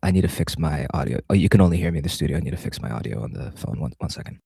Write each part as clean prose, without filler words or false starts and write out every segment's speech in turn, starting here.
I need to fix my audio. Oh, you can only hear me in the studio. I need to fix my audio on the phone. One second.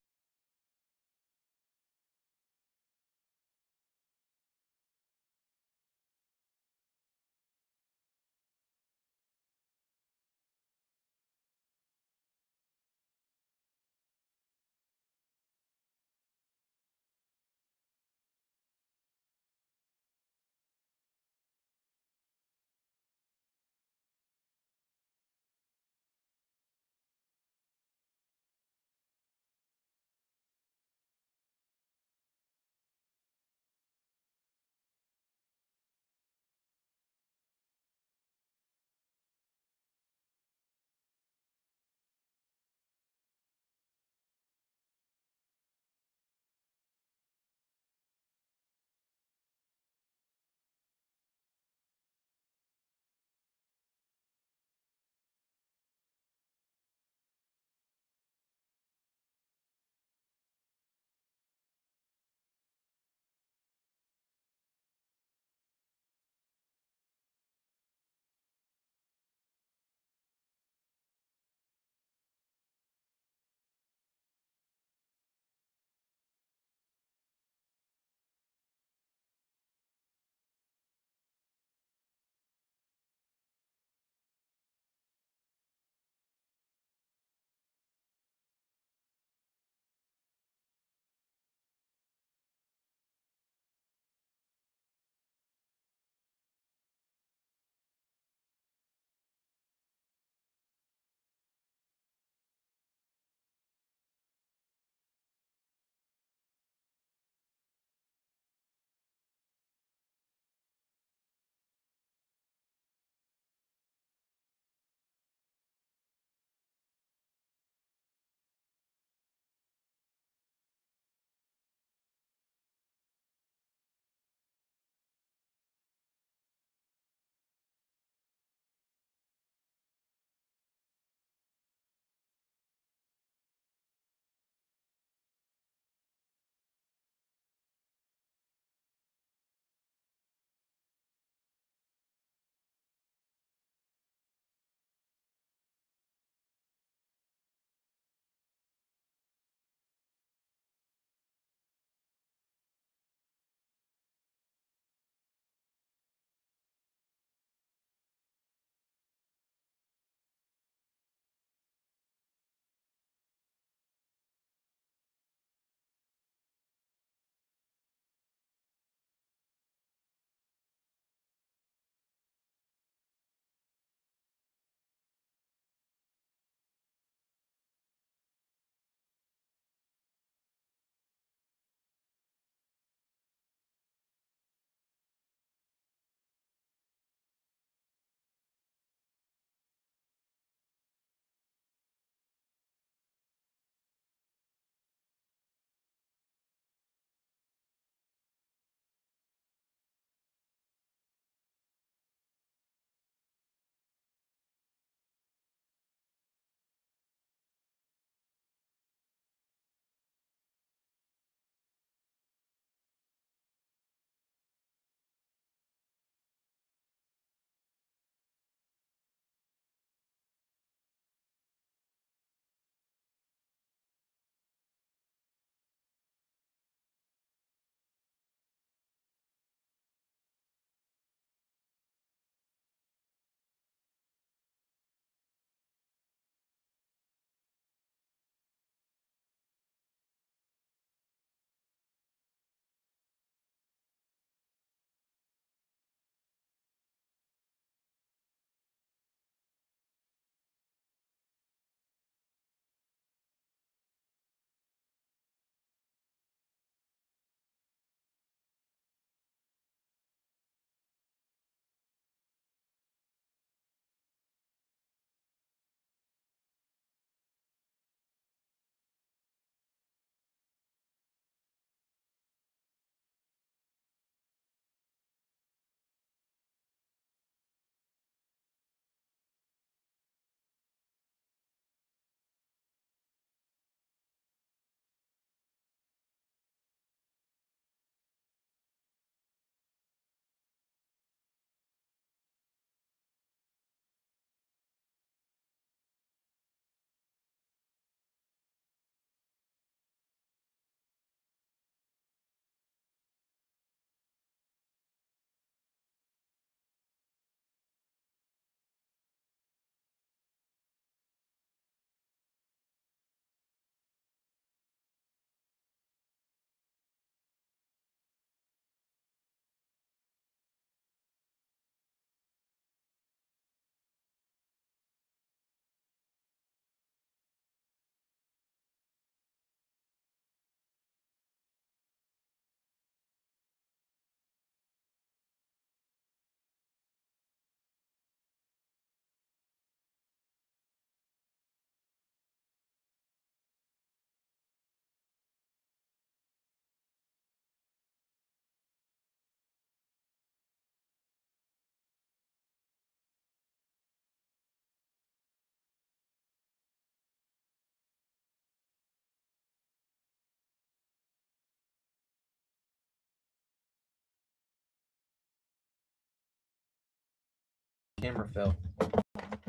camera fell.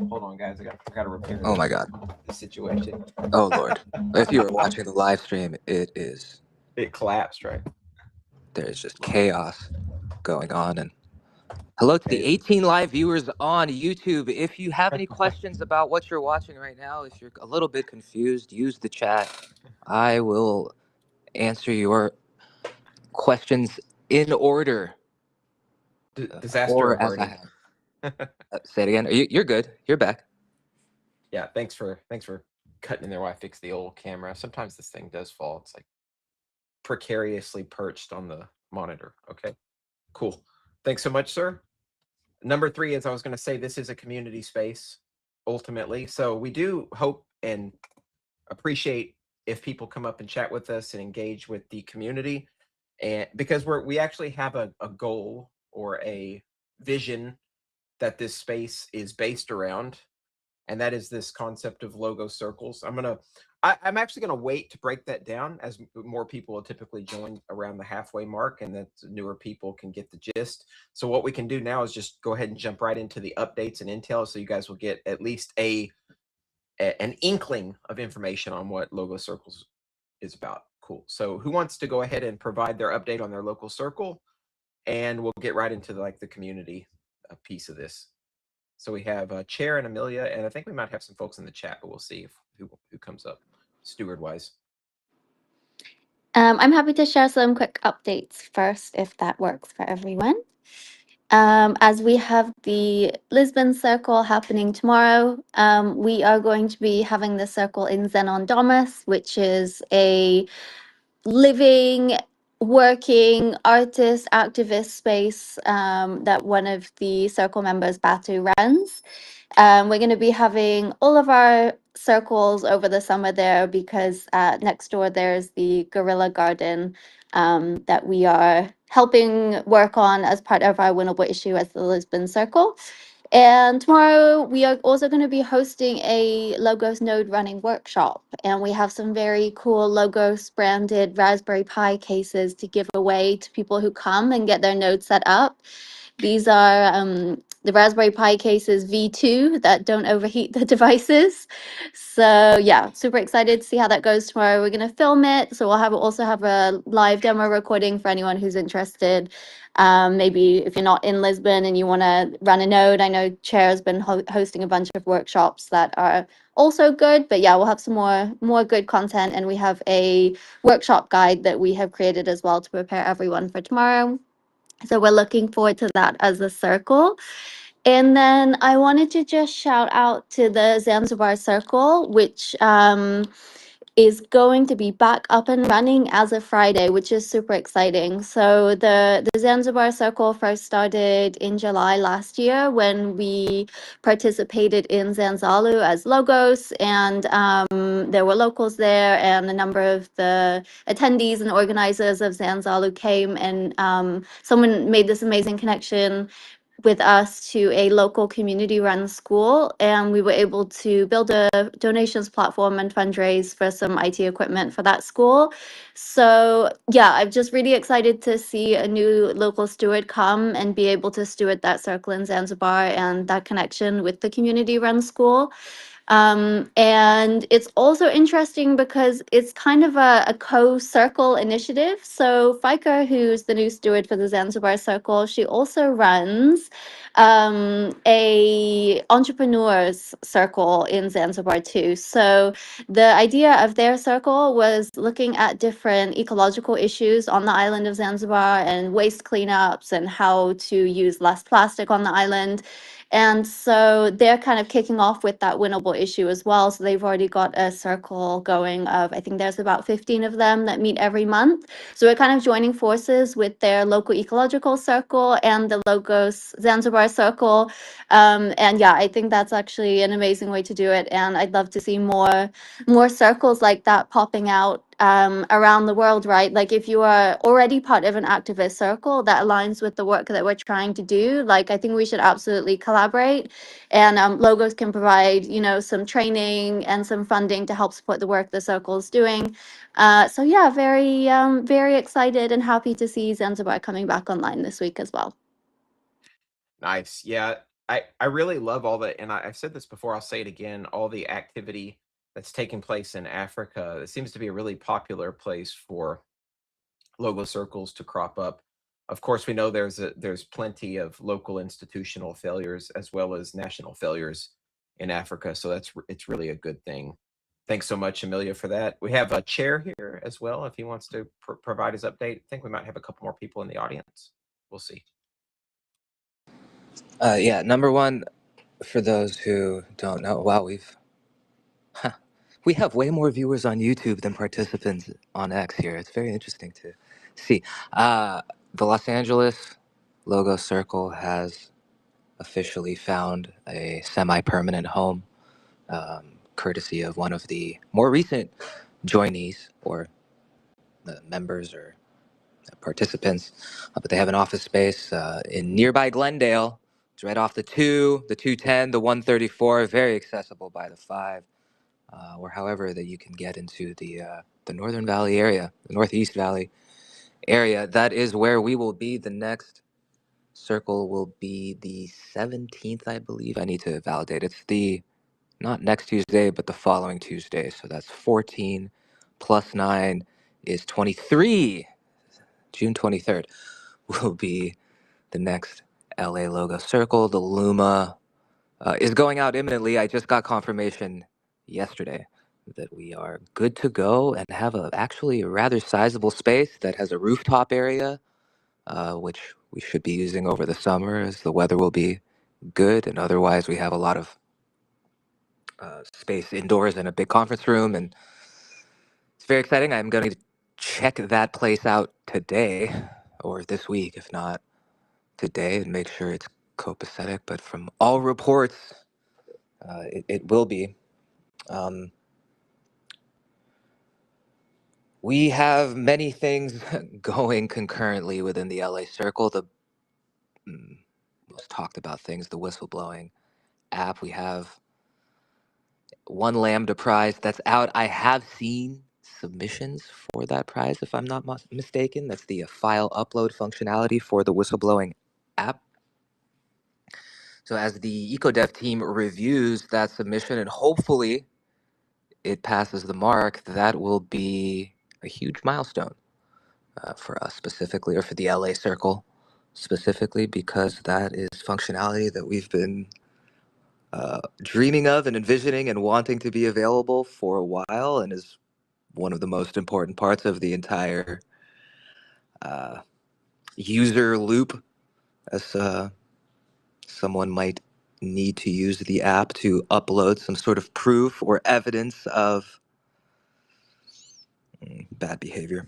Hold on, guys. I gotta repair. Oh my God. The situation. Oh Lord. If you were watching the live stream, it collapsed, right? There's just chaos going on. And hello to the 18 live viewers on YouTube. If you have any questions about what you're watching right now, if you're a little bit confused, use the chat. I will answer your questions in order. Disaster or averting. as I have. Say it again. You're good. You're back. Yeah, thanks for cutting in there while I fix the old camera. Sometimes this thing does fall. It's like precariously perched on the monitor. Okay, cool. Thanks so much, sir. Number 3, as I was going to say, this is a community space, ultimately. So we do hope and appreciate if people come up and chat with us and engage with the community. And because we actually have a goal or a vision that this space is based around, and that is this concept of logo circles. I'm actually gonna wait to break that down, as more people will typically join around the halfway mark, and that newer people can get the gist. So what we can do now is just go ahead and jump right into the updates and intel, so you guys will get at least an inkling of information on what logo circles is about. Cool. So who wants to go ahead and provide their update on their local circle, and we'll get right into the community piece of this. So we have Chair and Amelia, and I think we might have some folks in the chat, but we'll see who comes up steward wise. I'm happy to share some quick updates first, if that works for everyone. As we have the Lisbon Circle happening tomorrow, we are going to be having the circle in Zenon Domus, which is a living, working artist, activist space that one of the circle members, Batu, runs. We're going to be having all of our circles over the summer there because next door there's the Gorilla Garden that we are helping work on as part of our Winnable issue as the Lisbon Circle. And tomorrow we are also going to be hosting a Logos node running workshop, and we have some very cool Logos branded Raspberry Pi cases to give away to people who come and get their node set up. These are the Raspberry Pi cases V2 that don't overheat the devices. So yeah, super excited to see how that goes tomorrow. We're going to film it, so we'll also have a live demo recording for anyone who's interested. Maybe if you're not in Lisbon and you want to run a node, I know Chair has been hosting a bunch of workshops that are also good, but yeah, we'll have some more good content, and we have a workshop guide that we have created as well to prepare everyone for tomorrow. So we're looking forward to that as a circle. And then I wanted to just shout out to the Zanzibar Circle, which is going to be back up and running as of Friday, which is super exciting. So the Zanzibar Circle first started in July last year when we participated in Zanzalu as logos, and there were locals there, and a number of the attendees and organizers of Zanzalu came, and someone made this amazing connection with us to a local community run school, and we were able to build a donations platform and fundraise for some IT equipment for that school. So yeah, I'm just really excited to see a new local steward come and be able to steward that circle in Zanzibar and that connection with the community run school. And it's also interesting because it's kind of a co-circle initiative. So Fika, who's the new steward for the Zanzibar Circle, she also runs a entrepreneurs circle in Zanzibar too. So the idea of their circle was looking at different ecological issues on the island of Zanzibar and waste cleanups and how to use less plastic on the island. And so they're kind of kicking off with that winnable issue as well. So they've already got a circle going of, I think there's about 15 of them that meet every month. So we're kind of joining forces with their local ecological circle and the Logos Zanzibar circle. And yeah, I think that's actually an amazing way to do it. And I'd love to see more circles like that popping out around the world, right? Like if you are already part of an activist circle that aligns with the work that we're trying to do, like I think we should absolutely collaborate, and Logos can provide, some training and some funding to help support the work the circle is doing. So yeah, very excited and happy to see Zanzibar coming back online this week as well. Nice. Yeah, I really love all the, and I've said this before, I'll say it again, all the activity that's taking place in Africa. It seems to be a really popular place for logo circles to crop up. Of course, we know there's plenty of local institutional failures as well as national failures in Africa. So it's really a good thing. Thanks so much, Amelia, for that. We have a chair here as well if he wants to provide his update. I think we might have a couple more people in the audience. We'll see. Yeah, number one, for those who don't know, wow, we have way more viewers on YouTube than participants on X here. It's very interesting to see. The Los Angeles Logo Circle has officially found a semi-permanent home, courtesy of one of the more recent joinees or the members or participants. But they have an office space in nearby Glendale. It's right off the 210, the 134, very accessible by the 5. Or however that you can get into the Northern Valley area, the Northeast Valley area. That is where we will be. The next circle will be the 17th, I believe. I need to validate. It's the not next Tuesday, but the following Tuesday. So that's 14 plus 9 is 23. June 23rd will be the next LA Logo Circle. The Luma is going out imminently. I just got confirmation yesterday that we are good to go and have actually a rather sizable space that has a rooftop area, which we should be using over the summer as the weather will be good. And otherwise, we have a lot of space indoors in a big conference room. And it's very exciting. I'm going to check that place out today or this week, if not today, and make sure it's copacetic. But from all reports, it will be. We have many things going concurrently within the LA Circle. The most talked about things, the whistleblowing app. We have one Lambda prize that's out. I have seen submissions for that prize, if I'm not mistaken. That's the file upload functionality for the whistleblowing app. So as the EcoDev team reviews that submission and hopefully it passes the mark, that will be a huge milestone. For us specifically, or for the LA Circle specifically, because that is functionality that we've been dreaming of and envisioning and wanting to be available for a while, and is one of the most important parts of the entire user loop, as someone might need to use the app to upload some sort of proof or evidence of bad behavior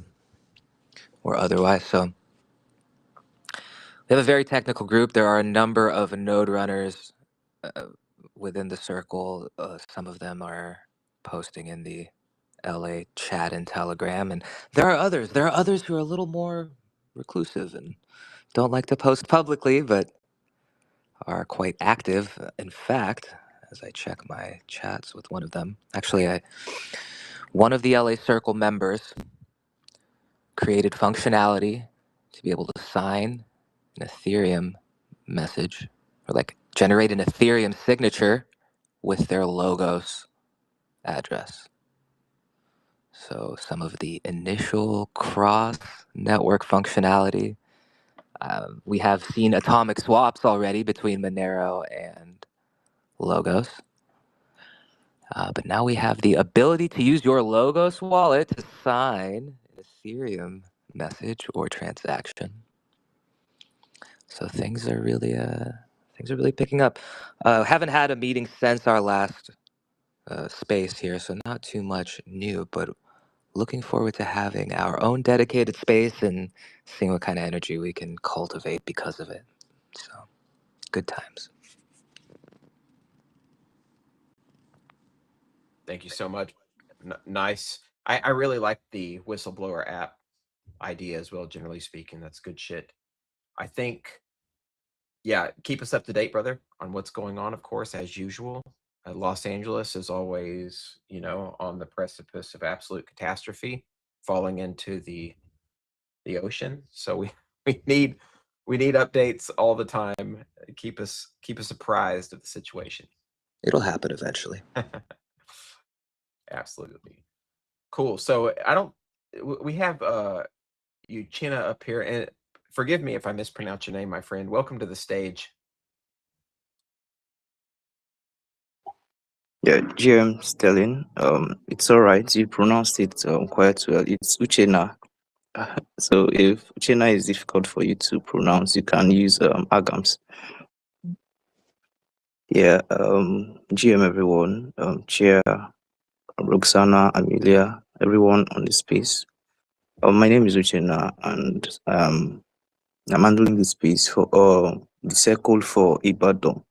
or otherwise. So we have a very technical group. There are a number of node runners within the circle. Some of them are posting in the LA chat and Telegram, and there are others. There are others who are a little more reclusive and don't like to post publicly, but are quite active. In fact, as I check my chats with one of them, actually, one of the LA Circle members created functionality to be able to sign an Ethereum message, or like generate an Ethereum signature with their logos address. So some of the initial cross network functionality. We have seen atomic swaps already between Monero and Logos. But now we have the ability to use your Logos wallet to sign an Ethereum message or transaction. So things are really picking up. Haven't had a meeting since our last space here, so not too much new, but looking forward to having our own dedicated space and seeing what kind of energy we can cultivate because of it. So, good times. Thank you so much. Nice. I really like the whistleblower app idea as well, generally speaking. That's good shit. I think, yeah, keep us up to date, brother, on what's going on, of course, as usual. Los Angeles is always, on the precipice of absolute catastrophe, falling into the ocean. So we need updates all the time. keep us apprised of the situation. It'll happen eventually. Absolutely. Cool. So we have Uchenna up here, and forgive me if I mispronounce your name, my friend. Welcome to the stage. Yeah, GM Sterling. It's all right. You pronounced it quite well. It's Uchenna. So if Uchenna is difficult for you to pronounce, you can use Agams. Yeah. GM everyone. Chair Roxana, Amelia, everyone on the space. My name is Uchenna, and I'm handling the space for the circle for Ibadan.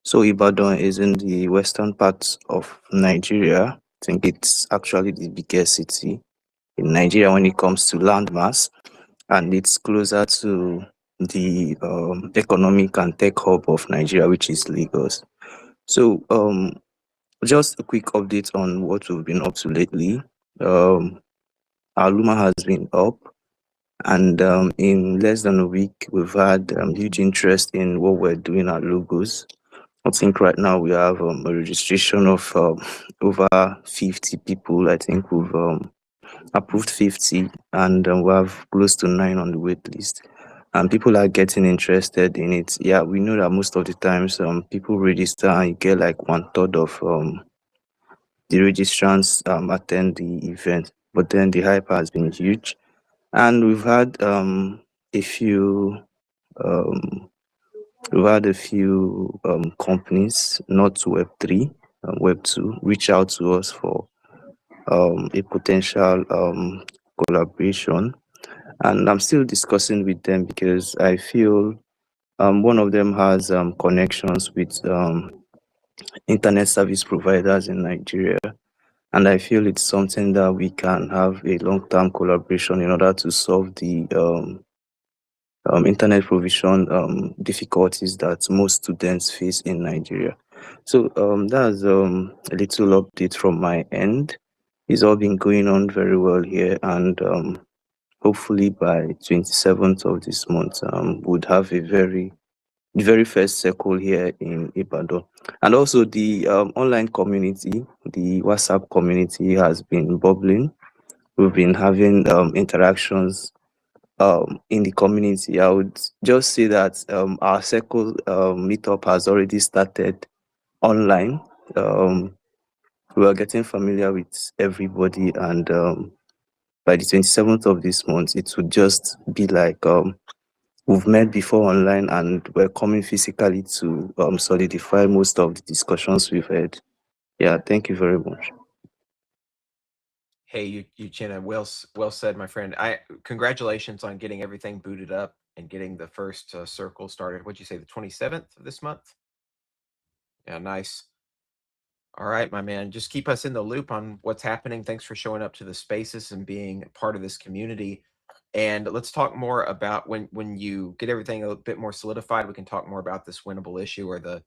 So Ibadan is in the western part of Nigeria. I think it's actually the biggest city in Nigeria when it comes to landmass, and it's closer to the economic and tech hub of Nigeria, which is Lagos. So just a quick update on what we've been up to lately. Our Luma has been up, and in less than a week, we've had huge interest in what we're doing at Logos. I think right now we have a registration of over 50 people. I think we've approved 50, and we have close to 9 on the wait list. And people are getting interested in it. Yeah, we know that most of the times people register and you get like 1/3 of the registrants attend the event. But then the hype has been huge. And we've had a few um, companies, not Web3, Web2, reach out to us for a potential collaboration. And I'm still discussing with them because I feel one of them has connections with internet service providers in Nigeria. And I feel it's something that we can have a long-term collaboration in order to solve the internet provision difficulties that most students face in Nigeria. So that's a little update from my end. It's all been going on very well here, and hopefully by 27th of this month, would have the very first circle here in Ibadan. And also the online community, the WhatsApp community has been bubbling. We've been having interactions in the community. I would just say that our circle meetup has already started online. We are getting familiar with everybody, and by the 27th of this month, it would just be like we've met before online, and we're coming physically to solidify most of the discussions we've had. Yeah, thank you very much. Hey, Uchenna, well said, my friend. Congratulations on getting everything booted up and getting the first circle started. What'd you say, the 27th of this month? Yeah, nice. All right, my man. Just keep us in the loop on what's happening. Thanks for showing up to the spaces and being part of this community. And let's talk more about when you get everything a bit more solidified, we can talk more about this winnable issue or the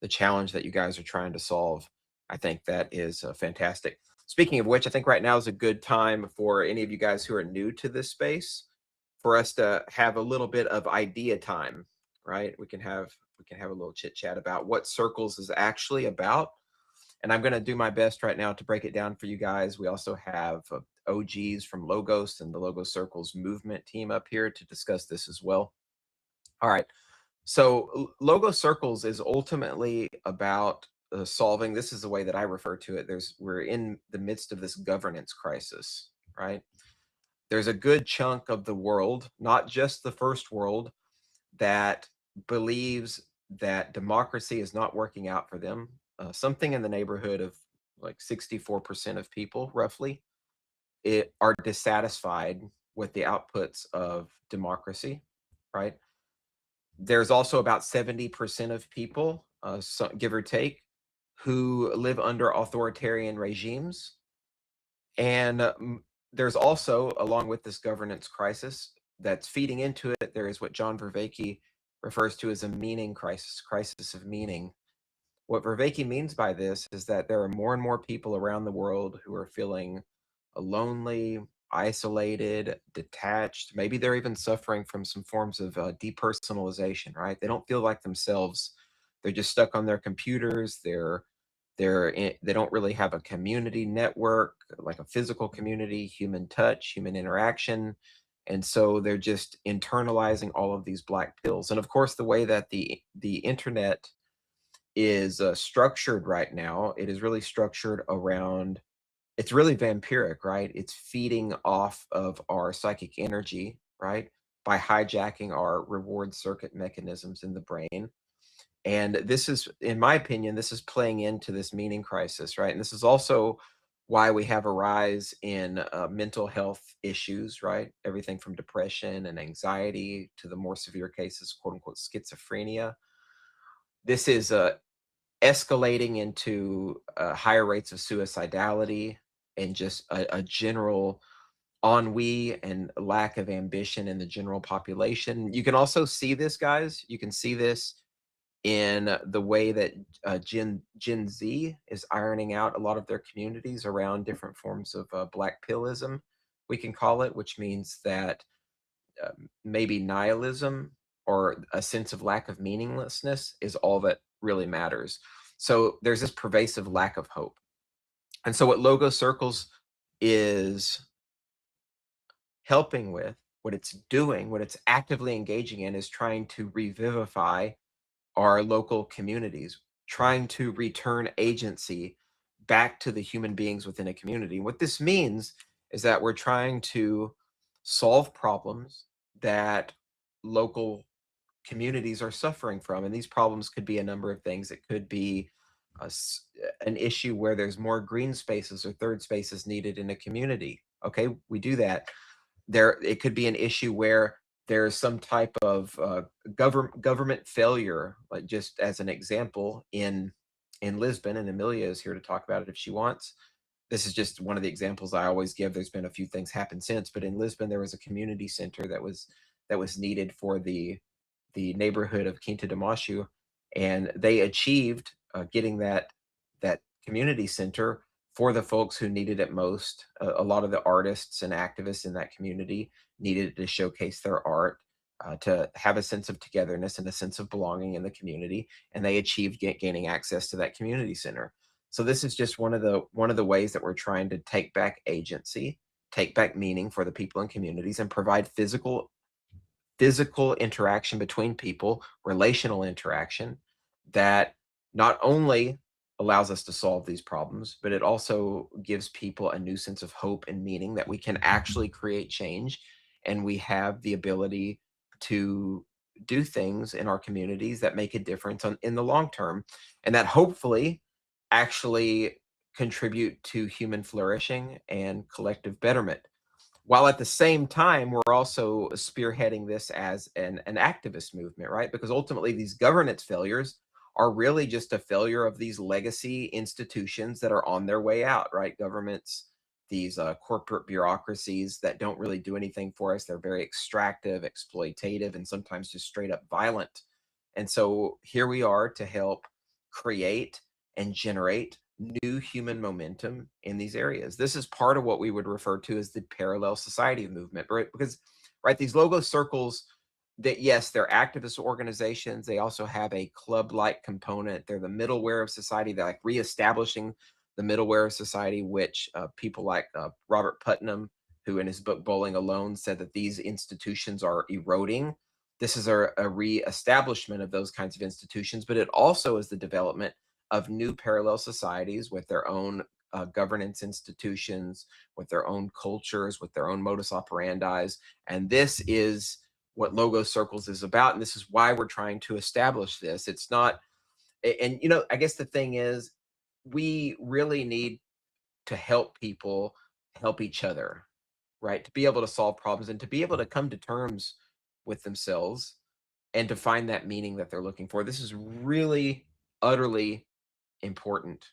challenge that you guys are trying to solve. I think that is fantastic. Speaking of which, I think right now is a good time for any of you guys who are new to this space for us to have a little bit of idea time, right? We can have a little chit chat about what Circles is actually about. And I'm going to do my best right now to break it down for you guys. We also have OGs from Logos and the Logos Circles movement team up here to discuss this as well. All right. So Logos Circles is ultimately about solving, this is the way that I refer to it. We're in the midst of this governance crisis, right? There's a good chunk of the world, not just the first world, that believes that democracy is not working out for them. Something in the neighborhood of like 64% of people, roughly, are dissatisfied with the outputs of democracy, right? There's also about 70% of people, give or take, who live under authoritarian regimes. And there's also, along with this governance crisis that's feeding into it, there is what John Vervaeke refers to as a meaning crisis of meaning. What Vervaeke means by this is that there are more and more people around the world who are feeling lonely, isolated, detached. Maybe they're even suffering from some forms of depersonalization, right? They don't feel like themselves. They're just stuck on their computers. They don't really have a community network, like a physical community, human touch, human interaction. And so they're just internalizing all of these black pills. And of course, the way that the internet is structured right now, it is really structured around, it's really vampiric, right? It's feeding off of our psychic energy, right? By hijacking our reward circuit mechanisms in the brain. And this is, in my opinion, this is playing into this meaning crisis, right? And this is also why we have a rise in mental health issues, right? Everything from depression and anxiety to the more severe cases, quote unquote, schizophrenia. This is escalating into higher rates of suicidality and just a general ennui and lack of ambition in the general population. You can also see this, guys. You can see this in the way that Gen Z is ironing out a lot of their communities around different forms of black pillism, we can call it, which means that maybe nihilism or a sense of lack of meaninglessness is all that really matters. So there's this pervasive lack of hope. And so what Logo Circles is helping with, what it's doing, what it's actively engaging in, is trying to revivify our local communities, trying to return agency back to the human beings within a community. What this means is that we're trying to solve problems that local communities are suffering from. And these problems could be a number of things. It could be an issue where there's more green spaces or third spaces needed in a community. Okay, we do that. It could be an issue where there's some type of government failure, like just as an example in Lisbon, and Amelia is here to talk about it if she wants. This is just one of the examples I always give. There's been a few things happen since, but in Lisbon there was a community center that was needed for the neighborhood of Quinta de Machu, and they achieved getting that community center for the folks who needed it most. A lot of the artists and activists in that community needed to showcase their art, to have a sense of togetherness and a sense of belonging in the community, and they achieved gaining access to that community center. So this is just one of the ways that we're trying to take back agency, take back meaning for the people in communities, and provide physical interaction between people, relational interaction, that not only allows us to solve these problems, but it also gives people a new sense of hope and meaning that we can actually create change, and we have the ability to do things in our communities that make a difference in the long term, and that hopefully actually contribute to human flourishing and collective betterment. While at the same time, we're also spearheading this as an activist movement, right? Because ultimately these governance failures are really just a failure of these legacy institutions that are on their way out, right? Governments, these corporate bureaucracies that don't really do anything for us. They're very extractive, exploitative, and sometimes just straight up violent. And so here we are to help create and generate new human momentum in these areas. This is part of what we would refer to as the parallel society movement, right? Because, right, these Logo Circles, that, yes, they're activist organizations. They also have a club-like component. They're the middleware of society. They're like reestablishing the middleware of society, which people like Robert Putnam, who in his book Bowling Alone said that these institutions are eroding. This is a reestablishment of those kinds of institutions, but it also is the development of new parallel societies with their own governance institutions, with their own cultures, with their own modus operandi. And this is what Logo Circles is about. And this is why we're trying to establish this. It's not, and you know, I guess the thing is, we really need to help people help each other, right? To be able to solve problems and to be able to come to terms with themselves and to find that meaning that they're looking for. This is really, utterly important.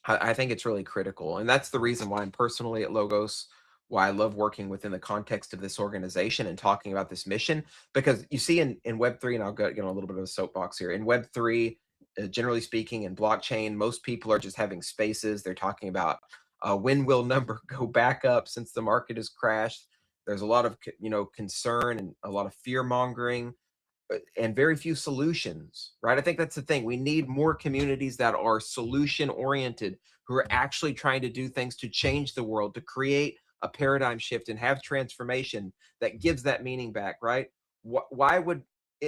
I think it's really critical. And that's the reason why I'm personally at Logos, why I love working within the context of this organization and talking about this mission. Because you see in Web3, and I'll get on a little bit of a soapbox here, in Web3, generally speaking, in blockchain, most people are just having spaces. They're talking about When will number go back up since the market has crashed? There's a lot of concern and a lot of fear mongering, and very few solutions, right? I think that's the thing. We need more communities that are solution oriented, who are actually trying to do things to change the world, to create a paradigm shift and have transformation that gives that meaning back, right? Why would,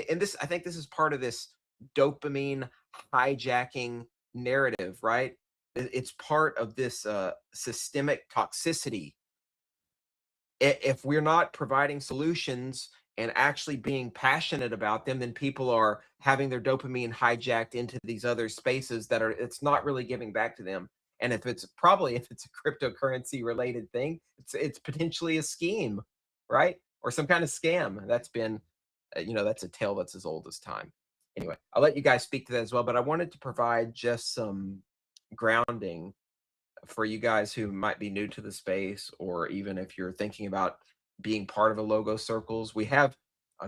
and this, I think this is part of this dopamine hijacking narrative, right? It's part of this systemic toxicity. If we're not providing solutions and actually being passionate about them, then people are having their dopamine hijacked into these other spaces that are, it's not really giving back to them. And if it's a cryptocurrency related thing, it's potentially a scheme, right? Or some kind of scam. That's been, that's a tale that's as old as time. Anyway, I'll let you guys speak to that as well, but I wanted to provide just some grounding for you guys who might be new to the space, or even if you're thinking about being part of a logo circles. We have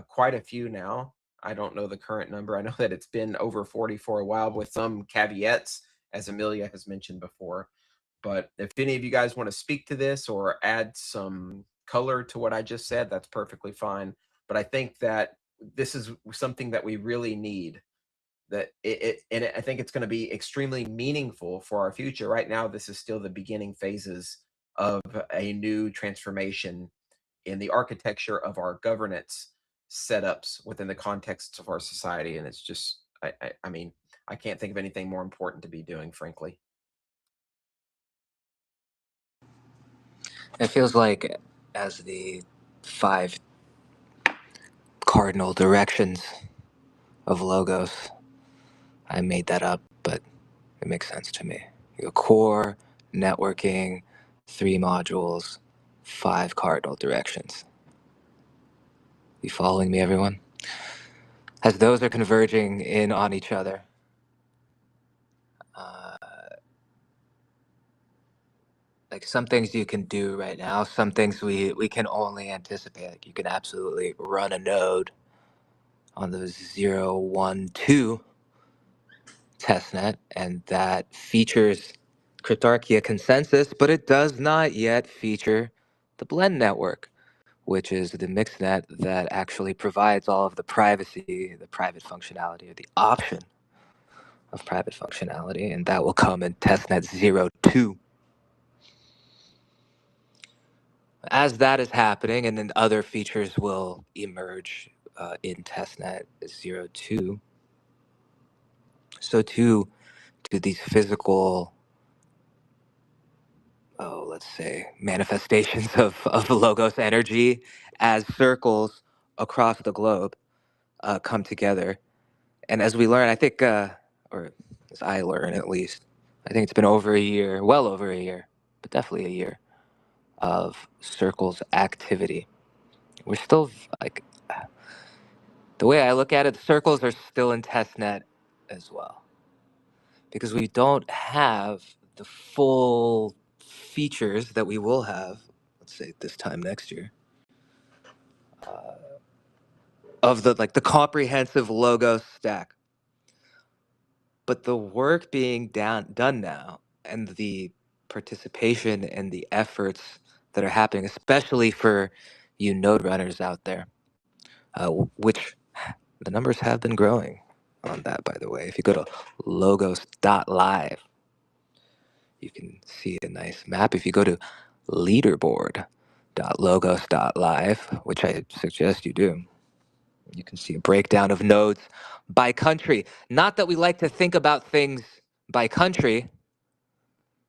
quite a few now. I don't know the current number. I know that it's been over 40 for a while, with some caveats, as Amelia has mentioned before. But if any of you guys want to speak to this or add some color to what I just said, that's perfectly fine. But I think that this is something that we really need, that I think it's going to be extremely meaningful for our future. Right now, this is still the beginning phases of a new transformation in the architecture of our governance setups within the context of our society. And it's just, I mean, I can't think of anything more important to be doing, frankly. It feels like, as the 5 cardinal directions of logos, I made that up, but it makes sense to me. You go core, networking, 3 modules, 5 cardinal directions. You following me, everyone? As those are converging in on each other, like some things you can do right now, some things we can only anticipate. Like you can absolutely run a node on the 012 testnet, and that features Cryptarchia consensus, but it does not yet feature the blend network, which is the mixnet that actually provides all of the privacy, the private functionality, or the option of private functionality, and that will come in testnet 02. As that is happening, and then other features will emerge in testnet 02, so too do these physical, let's say, manifestations of logos energy as circles across the globe come together. And as we learn, I think, or as I learn at least, I think it's been over a year, well over a year, but definitely a year of circles activity. We're still, like, the way I look at it, the circles are still in testnet as well, because we don't have the full features that we will have, let's say this time next year, of the comprehensive logo stack. But the work being done now, and the participation and the efforts that are happening, especially for you node runners out there, which the numbers have been growing on that, by the way. If you go to logos.live, you can see a nice map. If you go to leaderboard.logos.live, which I suggest you do, you can see a breakdown of nodes by country. Not that we like to think about things by country,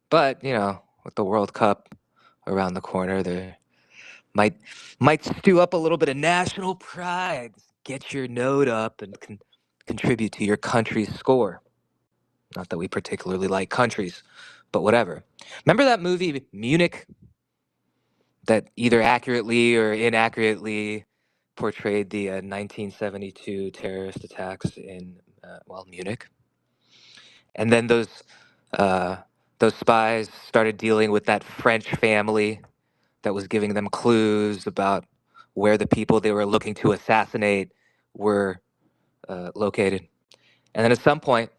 but, with the World Cup around the corner, there might stew up a little bit of national pride. Get your node up and contribute to your country's score. Not that we particularly like countries, but whatever. Remember that movie Munich, that either accurately or inaccurately portrayed the 1972 terrorist attacks in Munich? And then those spies started dealing with that French family that was giving them clues about where the people they were looking to assassinate were located. And then at some point,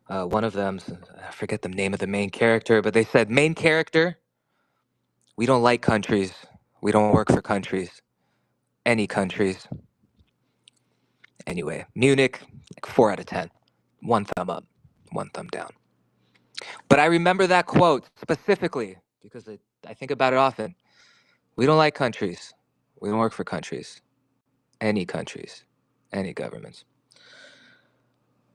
One of them, I forget the name of the main character, but they said, main character, we don't like countries. We don't work for countries. Any countries. Anyway, Munich, like 4 out of 10. One thumb up, one thumb down. But I remember that quote specifically because I think about it often. We don't like countries. We don't work for countries. Any countries. Any governments.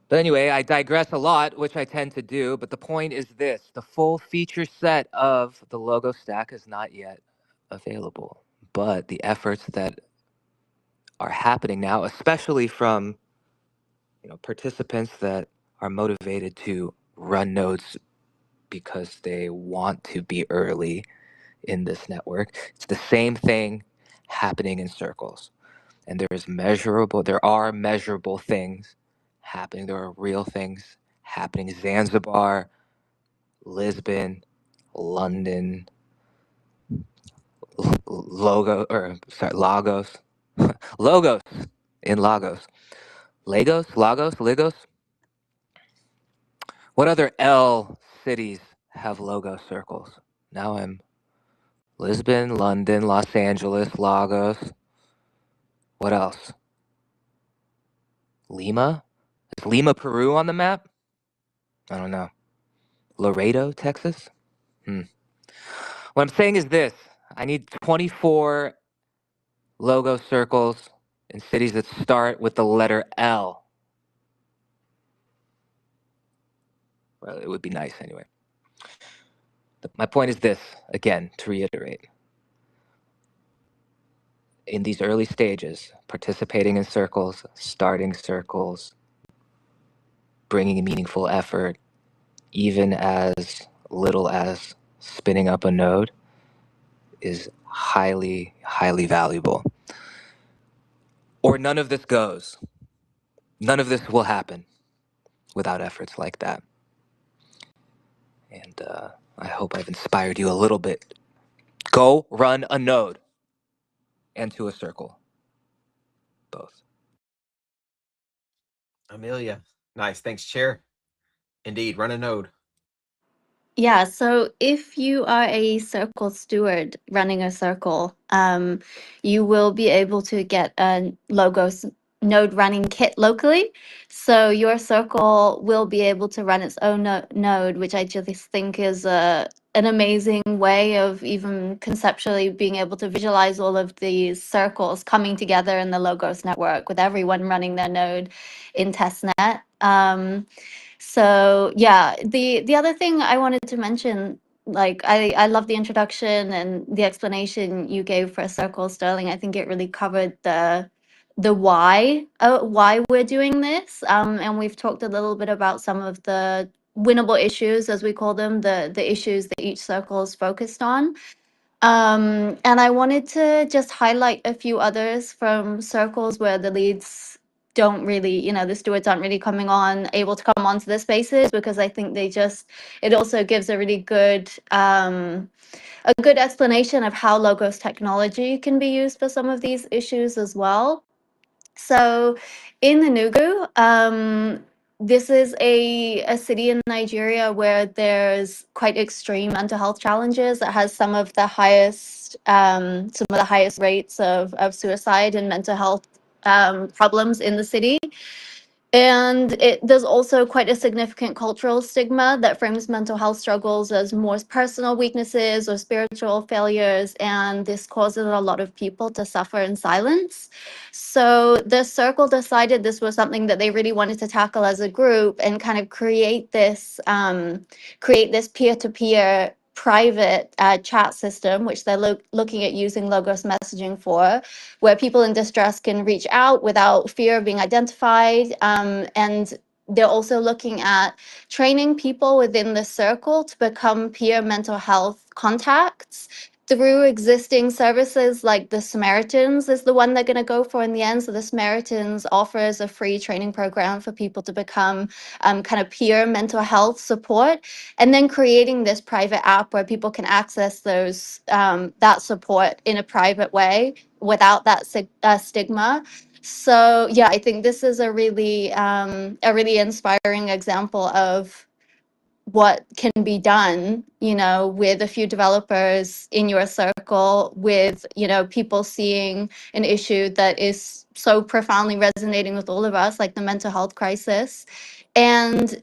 But anyway, I digress a lot, which I tend to do. But the point is this. The full feature set of the logo stack is not yet available. But the efforts that are happening now, especially from participants that are motivated to run nodes because they want to be early in this network. It's the same thing happening in circles. And there are measurable things happening. There are real things happening. Zanzibar, Lisbon, London, Lagos. Logos in Lagos. Lagos. What other L cities have logo circles? Now I'm Lisbon, London, Los Angeles, Lagos. What else? Lima? Is Lima, Peru on the map? I don't know. Laredo, Texas? What I'm saying is this. I need 24 logo circles in cities that start with the letter L. Well, it would be nice anyway. My point is this, again, to reiterate. In these early stages, participating in circles, starting circles, bringing a meaningful effort, even as little as spinning up a node, is highly, highly valuable. Or none of this goes. None of this will happen without efforts like that. And I hope I've inspired you a little bit. Go run a node and to a circle. Both. Amelia. Nice. Thanks, Chair. Indeed. Run a node. Yeah, so if you are a circle steward running a circle, you will be able to get a logos node running kit locally. So your circle will be able to run its own node, which I just think is an amazing way of even conceptually being able to visualize all of these circles coming together in the Logos network with everyone running their node in Testnet. So yeah, the other thing I wanted to mention, like I love the introduction and the explanation you gave for Circle Sterling. I think it really covered the why we're doing this. And we've talked a little bit about some of the winnable issues, as we call them, the issues that each circle is focused on. And I wanted to just highlight a few others from circles where the leads don't really, the stewards aren't really able to come onto the spaces, because I think it also gives a really a good explanation of how Logos technology can be used for some of these issues as well. So in Enugu, this is a city in Nigeria where there's quite extreme mental health challenges. It has some of the highest rates of suicide and mental health problems in the city. And there's also quite a significant cultural stigma that frames mental health struggles as more personal weaknesses or spiritual failures, and this causes a lot of people to suffer in silence. So the circle decided this was something that they really wanted to tackle as a group and kind of create this peer-to-peer private chat system, which they're looking at using Logos messaging for, where people in distress can reach out without fear of being identified. And they're also looking at training people within the circle to become peer mental health contacts through existing services. Like the Samaritans is the one they're going to go for in the end. So the Samaritans offers a free training program for people to become kind of peer mental health support, and then creating this private app where people can access that support in a private way without that stigma. So yeah, I think this is a really inspiring example of what can be done, you know, with a few developers in your circle, with, you know, people seeing an issue that is so profoundly resonating with all of us, like the mental health crisis. And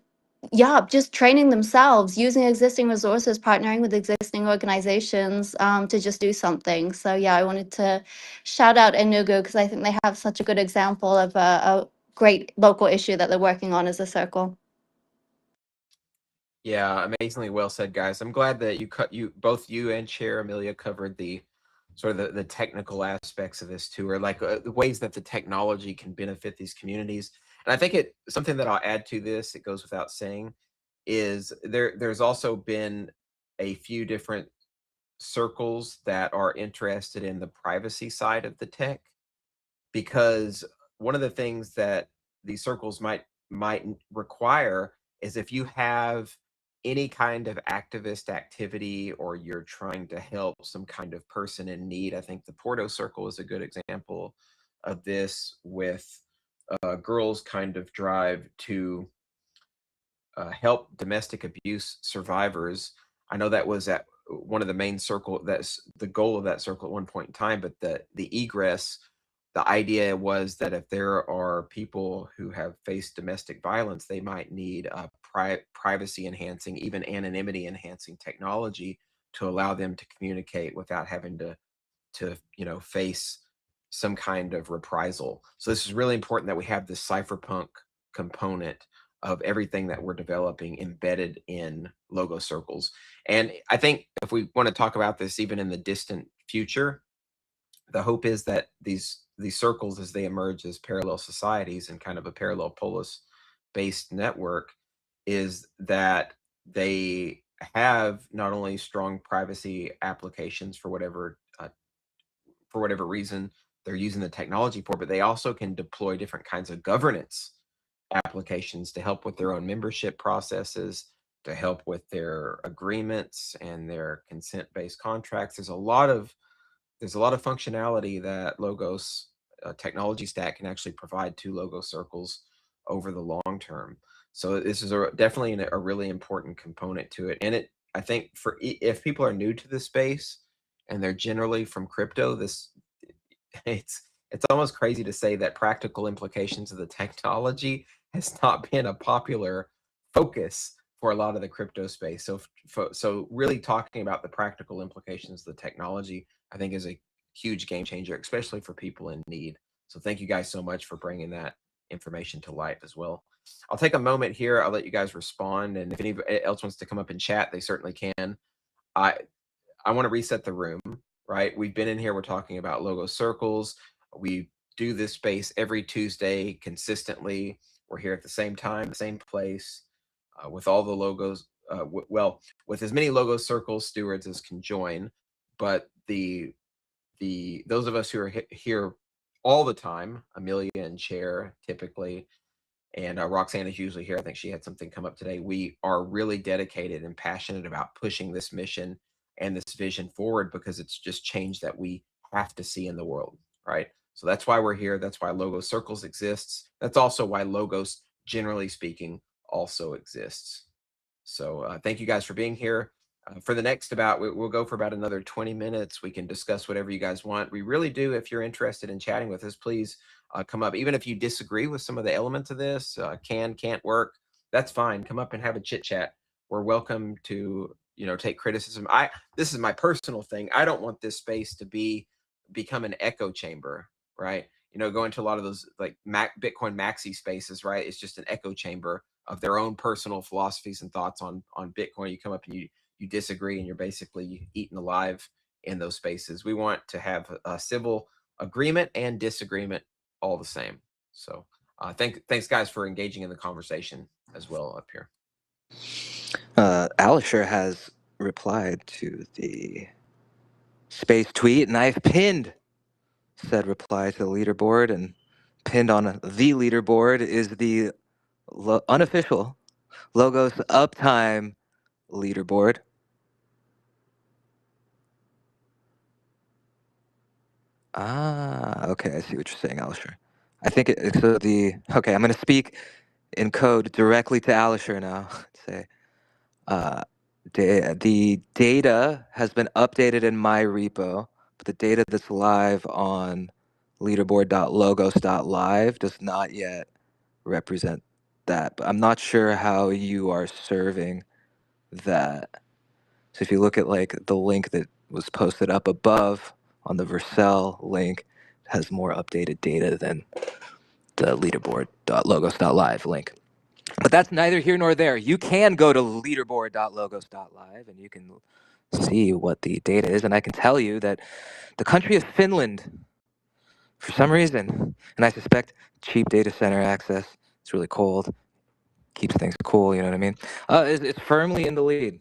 yeah, just training themselves, using existing resources, partnering with existing organizations to just do something. So yeah, I wanted to shout out Enugu because I think they have such a good example of a great local issue that they're working on as a circle. Yeah, amazingly well said, guys. I'm glad that both you and Chair Amelia covered the sort of the technical aspects of this tour, like the ways that the technology can benefit these communities. And I think something that I'll add to this, it goes without saying, is there's also been a few different circles that are interested in the privacy side of the tech, because one of the things that these circles might require is if you have any kind of activist activity or you're trying to help some kind of person in need. I think the Porto Circle is a good example of this, with girls kind of drive to help domestic abuse survivors. I know that was at one of the main circle, that's the goal of that circle at one point in time, but the egress, the idea was that if there are people who have faced domestic violence, they might need a privacy enhancing, even anonymity enhancing technology to allow them to communicate without having to face some kind of reprisal. So this is really important that we have this cypherpunk component of everything that we're developing embedded in logo circles. And I think if we want to talk about this even in the distant future, the hope is that these circles, as they emerge as parallel societies and kind of a parallel polis based network, is that they have not only strong privacy applications for whatever reason they're using the technology for, but they also can deploy different kinds of governance applications to help with their own membership processes, to help with their agreements and their consent-based contracts. There's a lot of functionality that Logos technology stack can actually provide to Logo circles over the long term. So this is definitely a really important component to it. And I think if people are new to this space and they're generally from crypto, it's almost crazy to say that practical implications of the technology has not been a popular focus for a lot of the crypto space. So really talking about the practical implications of the technology, I think, is a huge game changer, especially for people in need. So thank you guys so much for bringing that information to light as well. I'll take a moment here. I'll let you guys respond. And if anybody else wants to come up and chat, they certainly can. I want to reset the room, right? We've been in here, we're talking about logo circles. We do this space every Tuesday consistently. We're here at the same time, the same place, with all the logos, with as many logo circles stewards as can join. But those of us who are here all the time, Amelia and Chair typically, and Roxanne is usually here. I think she had something come up today. We are really dedicated and passionate about pushing this mission and this vision forward, because it's just change that we have to see in the world, right? So that's why we're here. That's why Logo Circles exists. That's also why Logos, generally speaking, also exists. So thank you guys for being here. For the next we'll go for about another 20 minutes. We can discuss whatever you guys want. We really do, if you're interested in chatting with us, please come up. Even if you disagree with some of the elements of this, can't work, that's fine. Come up and have a chit chat. We're welcome to, take criticism. This is my personal thing. I don't want this space to become an echo chamber, right? Going to a lot of those like Bitcoin maxi spaces, right? It's just an echo chamber of their own personal philosophies and thoughts on Bitcoin. You come up and you disagree, and you're basically eaten alive in those spaces. We want to have a civil agreement and disagreement all the same. So thanks guys for engaging in the conversation as well up here. Alisher has replied to the space tweet, and I've pinned said reply to the leaderboard, and pinned on the leaderboard is the unofficial Logos Uptime leaderboard. Okay, I see what you're saying, Alisher. I think so okay, I'm going to speak in code directly to Alisher now. Say, the data has been updated in my repo, but the data that's live on leaderboard.logos.live does not yet represent that. But I'm not sure how you are serving that. So if you look at like the link that was posted up above on the Vercel link, it has more updated data than the leaderboard.logos.live link. But that's neither here nor there. You can go to leaderboard.logos.live and you can see what the data is. And I can tell you that the country of Finland, for some reason, and I suspect cheap data center access, it's really cold, keeps things cool, you know what I mean, is firmly in the lead.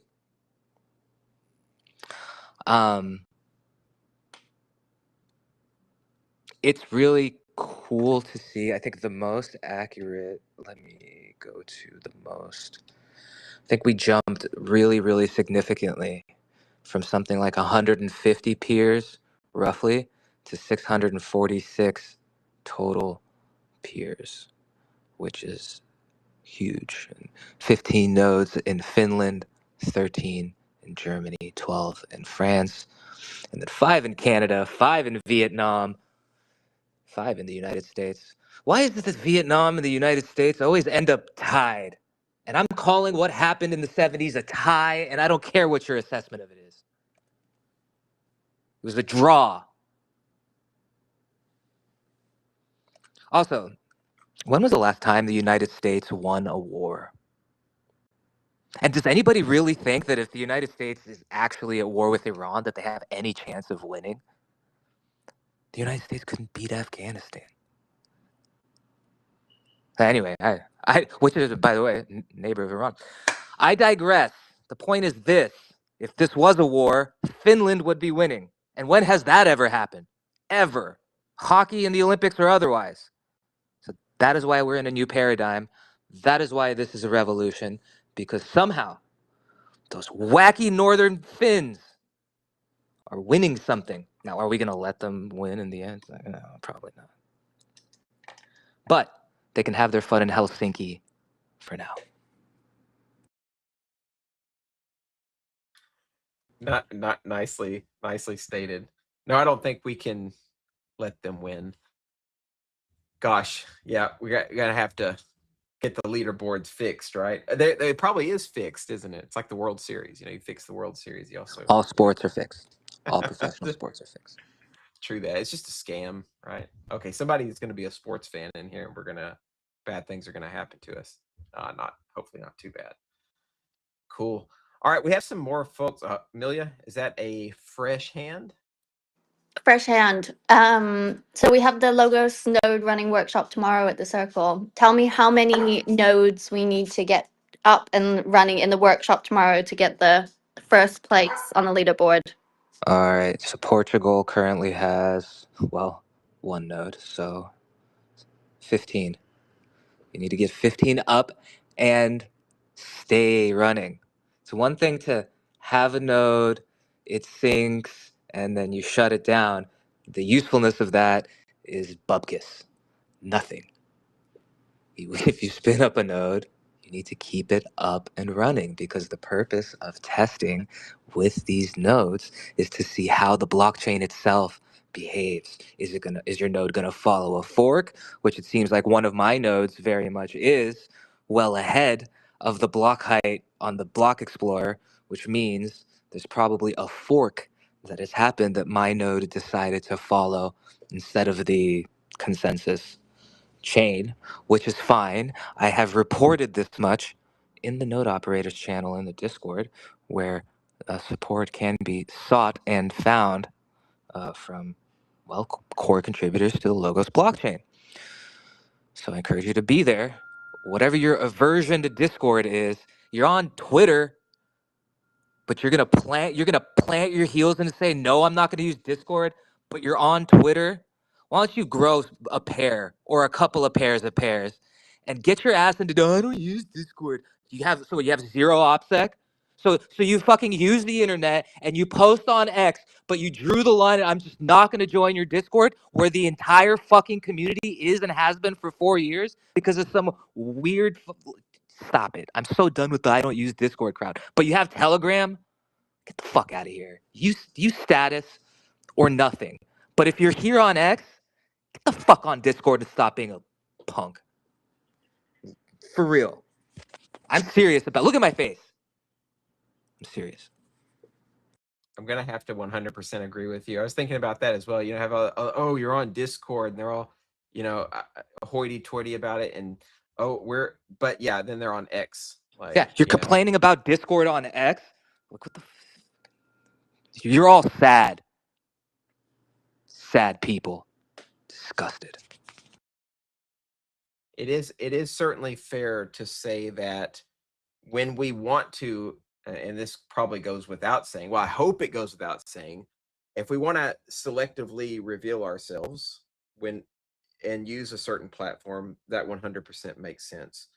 It's really cool to see. I think the most accurate, let me go to the most. I think we jumped really, really significantly from something like 150 peers, roughly, to 646 total peers, which is huge. And 15 nodes in Finland, 13 in Germany, 12 in France, and then 5 in Canada, 5 in Vietnam, 5 in the United States. Why is it that Vietnam and the United States always end up tied? And I'm calling what happened in the 70s a tie, and I don't care what your assessment of it is. It was a draw. Also, when was the last time the United States won a war? And does anybody really think that if the United States is actually at war with Iran, that they have any chance of winning? The United States couldn't beat Afghanistan. Anyway, which is, by the way, neighbor of Iran. I digress. The point is this. If this was a war, Finland would be winning. And when has that ever happened? Ever. Hockey in the Olympics or otherwise. So that is why we're in a new paradigm. That is why this is a revolution. Because somehow, those wacky northern Finns are winning something. Now, are we going to let them win in the end? No, probably not. But they can have their fun in Helsinki for now. Not nicely stated. No, I don't think we can let them win. Gosh, yeah, we're gonna have to get the leaderboards fixed, right? They probably is fixed, isn't it? It's like the World Series. You know, you fix the World Series, you also All sports are fixed. All professional sports are fixed. True that. It's just a scam, right? Okay, somebody's going to be a sports fan in here, and bad things are going to happen to us. Hopefully not too bad. Cool. All right, we have some more folks. Amelia, is that a fresh hand? Fresh hand. So we have the Logos node running workshop tomorrow at the Circle. Tell me how many nodes we need to get up and running in the workshop tomorrow to get the first place on the leaderboard. All right, so Portugal currently has, well, 1 node, so 15. You need to get 15 up and stay running. It's one thing to have a node, it syncs, and then you shut it down. The usefulness of that is bupkis, nothing. If you spin up a node, you need to keep it up and running because the purpose of testing with these nodes is to see how the blockchain itself behaves. Is your node gonna follow a fork, which it seems like one of my nodes very much is, well ahead of the block height on the block explorer, which means there's probably a fork that has happened that my node decided to follow instead of the consensus chain, which is fine. I have reported this much in the node operators channel in the Discord, where support can be sought and found from, well, core contributors to the Logos blockchain. So I encourage you to be there. Whatever your aversion to Discord is, you're on Twitter, but you're gonna plant your heels and say, no, I'm not gonna use Discord, but you're on Twitter. Why don't you grow a pair or a couple of pairs and get your ass into, I don't use Discord. You have 0 OPSEC? So you fucking use the internet and you post on X, but you drew the line and I'm just not going to join your Discord where the entire fucking community is and has been for 4 years because of some weird... Stop it. I'm so done with the I don't use Discord crowd. But you have Telegram? Get the fuck out of here. Use status or nothing. But if you're here on X, get the fuck on Discord and stop being a punk. For real. I'm serious about... Look at my face. I'm serious. I'm gonna have to 100% agree with you. I was thinking about that as well. You know, have oh, you're on Discord, and they're all, you know, hoity-toity about it, and but yeah, then they're on X. Like, Yeah, you're complaining about Discord on X. Look what the... You're all sad. Sad people. Disgusted. It is certainly fair to say that when we want to, and this probably goes without saying, well, I hope it goes without saying, if we want to selectively reveal ourselves and use a certain platform, that 100% makes sense.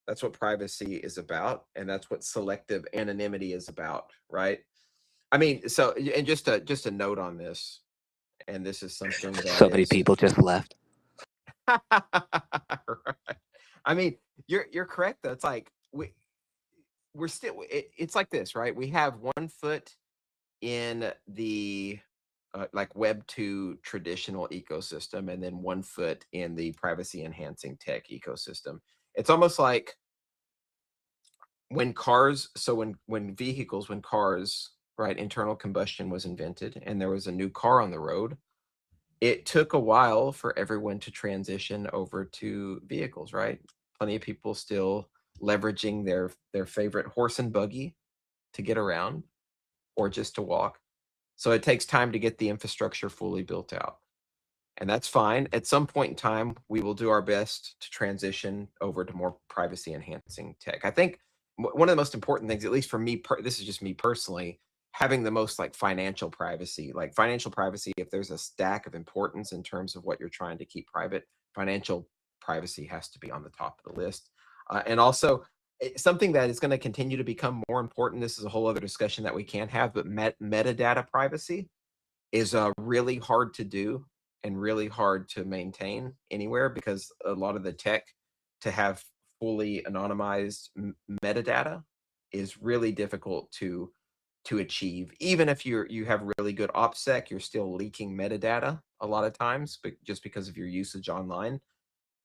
That's what privacy is about, and that's what selective anonymity is about, right? I mean, so, and just a note on this, and this is something that so many people just left. Right. I mean, you're correct though. It's like we're still, it's like this, right? We have 1 foot in the like Web 2 traditional ecosystem, and then 1 foot in the privacy enhancing tech ecosystem. It's almost like when cars, so when vehicles, when cars, right, internal combustion was invented and there was a new car on the road, it took a while for everyone to transition over to vehicles, right? Plenty of people still leveraging their favorite horse and buggy to get around or just to walk. So it takes time to get the infrastructure fully built out. And that's fine. At some point in time, we will do our best to transition over to more privacy enhancing tech. I think one of the most important things, at least for me, this is just me personally, having the most like financial privacy, if there's a stack of importance in terms of what you're trying to keep private, financial privacy has to be on the top of the list. And also something that is going to continue to become more important. This is a whole other discussion that we can't have, but metadata privacy is really hard to do and really hard to maintain anywhere, because a lot of the tech to have fully anonymized metadata is really difficult to achieve. Even if you have really good OPSEC, you're still leaking metadata a lot of times, but just because of your usage online.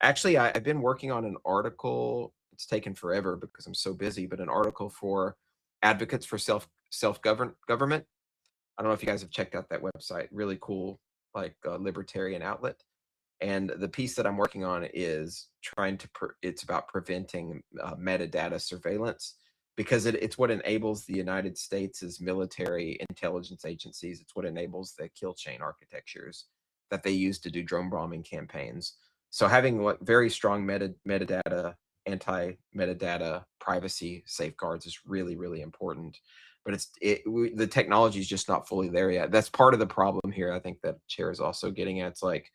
Actually, I've been working on an article. It's taken forever because I'm so busy, but an article for advocates for self-government. I don't know if you guys have checked out that website. Really cool, like libertarian outlet. And the piece that I'm working on is trying to, it's about preventing metadata surveillance, because it's what enables the United States' military intelligence agencies. It's what enables the kill chain architectures that they use to do drone bombing campaigns. So having like very strong metadata, anti-metadata privacy safeguards is really, really important. But the technology is just not fully there yet. That's part of the problem here. I think that Chair is also getting at. It's like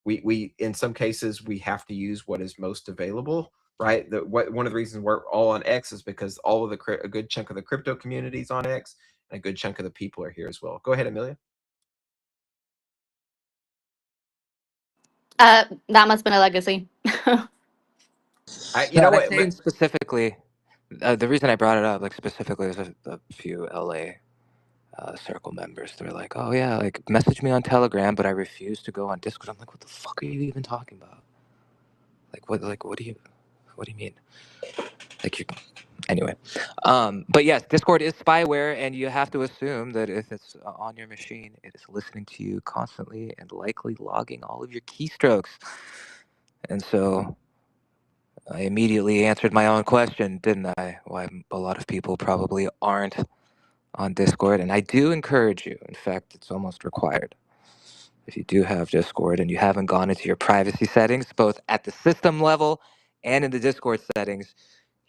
we in some cases we have to use what is most available, right? One of the reasons we're all on X is because all of a good chunk of the crypto community is on X, and a good chunk of the people are here as well. Go ahead, Amelia. That must have been a legacy. You know what? Saying specifically, the reason I brought it up, like specifically, is a few LA circle members. They're like, "Oh yeah, like message me on Telegram, but I refuse to go on Discord." I'm like, "What the fuck are you even talking about? Like what do you mean? Like you." Anyway, but yes, Discord is spyware, and you have to assume that if it's on your machine, it is listening to you constantly and likely logging all of your keystrokes. And so I immediately answered my own question, didn't I? Why a lot of people probably aren't on Discord. And I do encourage you. In fact, it's almost required. If you do have Discord and you haven't gone into your privacy settings, both at the system level and in the Discord settings,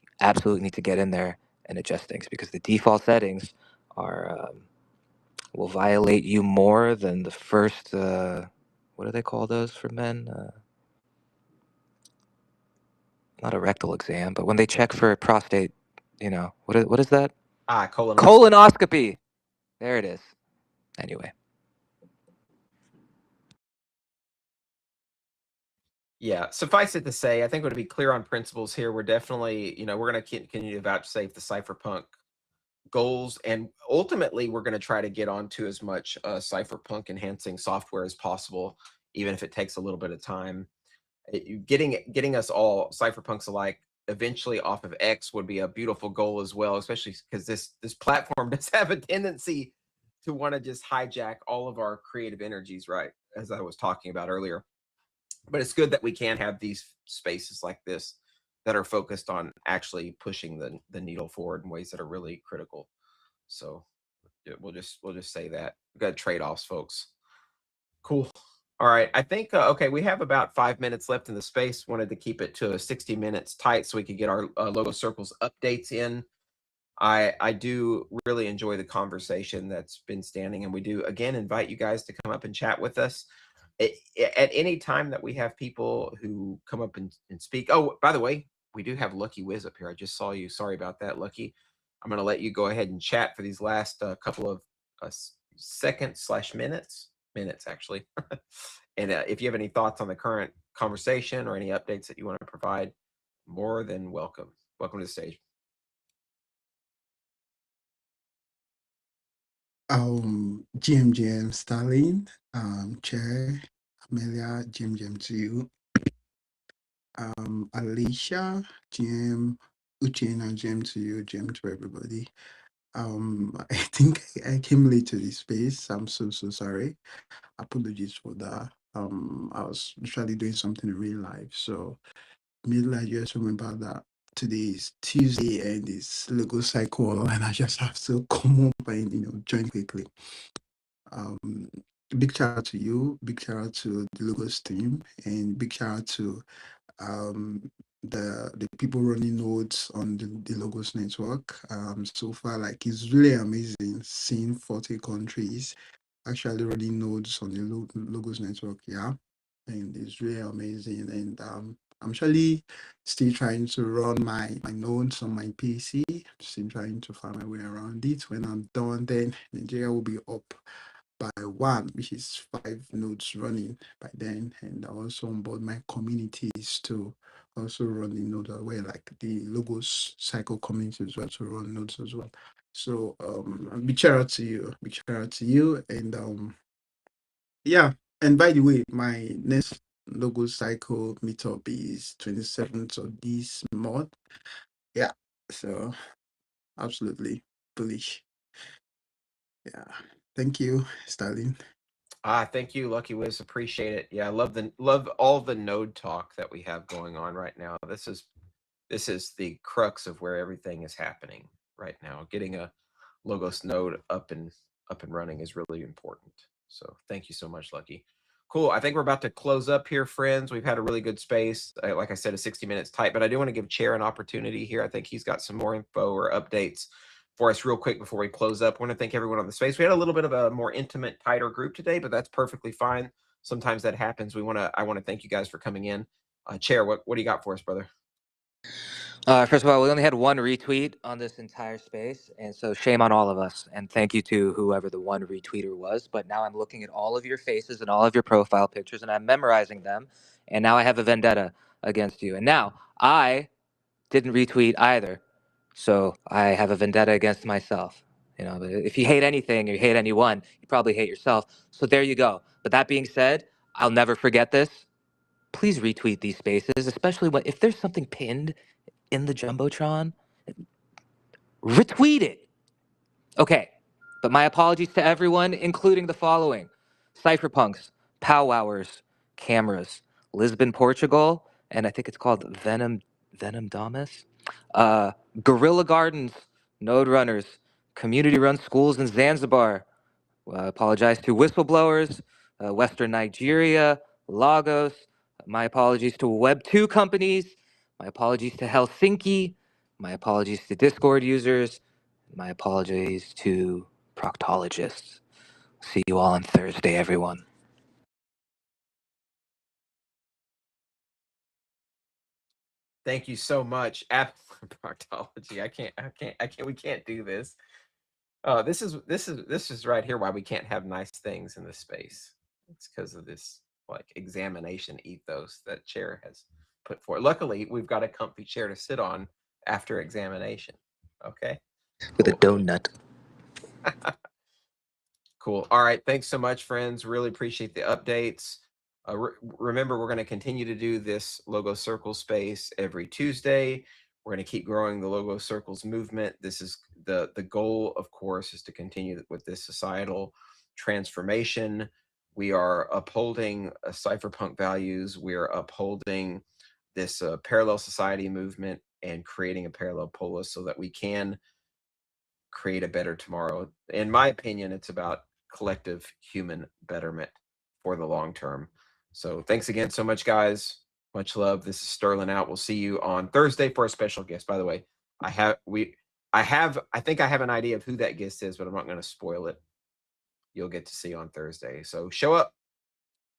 you absolutely need to get in there and adjust things, because the default settings are will violate you more than the first, what do they call those for men? Not a rectal exam, but when they check for prostate, you know, what is that? Colonoscopy. Colonoscopy. There it is. Anyway. Yeah, suffice it to say, I think we're going to be clear on principles here. We're definitely, we're going to continue to vouchsafe the Cypherpunk goals, and ultimately we're going to try to get onto as much Cypherpunk enhancing software as possible, even if it takes a little bit of time. Getting us all Cypherpunks alike eventually off of X would be a beautiful goal as well, especially because this platform does have a tendency to want to just hijack all of our creative energies, right? As I was talking about earlier. But it's good that we can have these spaces like this that are focused on actually pushing the needle forward in ways that are really critical. So we'll just say that. We've got trade-offs, folks. Cool. All right. I think, okay, we have about 5 minutes left in the space. Wanted to keep it to 60 minutes tight so we could get our Logo Circles updates in. I do really enjoy the conversation that's been standing, and we do, again, invite you guys to come up and chat with us. At any time that we have people who come up and speak. Oh, by the way, we do have Lucky Wiz up here. I just saw you. Sorry about that, Lucky. I'm going to let you go ahead and chat for these last couple of seconds/minutes. Minutes, actually. And if you have any thoughts on the current conversation or any updates that you want to provide, more than welcome. Welcome to the stage. GM Stalin, Chair, Amelia, GM to you. Alicia, GM, Uchena, GM to you, GM to everybody. I think I came late to this space. I'm so sorry. Apologies for that. I was literally doing something in real life, so immediately I just remember that today is Tuesday and it's Logo Cycle, and I just have to come up and join quickly. Big shout out to you, big shout out to the Logos team, and big shout out to the people running nodes on the Logos network. So far, like, it's really amazing seeing 40 countries actually running nodes on the Logos network. Yeah, and it's really amazing. And I'm actually still trying to run my nodes on my PC. Still trying to find my way around it. When I'm done, then Nigeria will be up by 1, which is 5 nodes running by then. And I also onboard my communities to also run the node as well, like the Logos Cycle community as well, to run nodes as well. So big shout out to you, big shout out to you. And yeah, and by the way, my next Logo Cycle meetup is 27th of this month. Yeah, so absolutely bullish. Yeah, thank you, Stalin. Thank you, Lucky Wiz. Appreciate it. Yeah, I love all the node talk that we have going on right now. This is the crux of where everything is happening right now. Getting a Logos node up and running is really important. So thank you so much, Lucky. Cool. I think we're about to close up here, friends. We've had a really good space. Like I said, a 60 minutes tight, but I do want to give Chair an opportunity here. I think he's got some more info or updates for us real quick before we close up. I want to thank everyone on the space. We had a little bit of a more intimate, tighter group today, but that's perfectly fine. Sometimes that happens. I want to thank you guys for coming in. Chair, what do you got for us, brother? First of all, we only had 1 retweet on this entire space, and so shame on all of us. And thank you to whoever the 1 retweeter was. But now I'm looking at all of your faces and all of your profile pictures, and I'm memorizing them. And now I have a vendetta against you. And now I didn't retweet either, so I have a vendetta against myself. But if you hate anything or you hate anyone, you probably hate yourself. So there you go. But that being said, I'll never forget this. Please retweet these spaces, especially if there's something pinned in the Jumbotron, retweet it. Okay, but my apologies to everyone, including the following: Cypherpunks, Powwowers, Cameras, Lisbon, Portugal, and I think it's called Venom Damas, Guerrilla Gardens, Node Runners, Community Run Schools in Zanzibar. Apologize to Whistleblowers, Western Nigeria, Lagos. My apologies to Web2 companies. My apologies to Helsinki. My apologies to Discord users. My apologies to proctologists. See you all on Thursday, everyone. Thank you so much. Proctology. We can't do this. This is right here why we can't have nice things in this space. It's because of this like examination ethos that chair has put forward. Luckily, we've got a comfy chair to sit on after examination. Okay. With a donut. Cool. All right. Thanks so much, friends. Really appreciate the updates. Remember, we're going to continue to do this Logo Circle space every Tuesday. We're going to keep growing the Logo Circles movement. This is the goal, of course, is to continue with this societal transformation. We are upholding cypherpunk values. We are upholding this parallel society movement and creating a parallel polis so that we can create a better tomorrow. In my opinion, it's about collective human betterment for the long term. So thanks again so much, guys. Much love. This is Sterling out. We'll see you on Thursday for a special guest. By the way, I think I have an idea of who that guest is, but I'm not going to spoil it. You'll get to see on Thursday. So show up.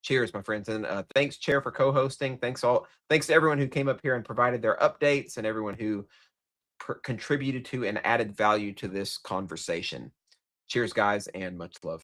Cheers, my friends. And thanks, Chair, for co-hosting. Thanks to everyone who came up here and provided their updates and everyone who contributed to and added value to this conversation. Cheers, guys, and much love.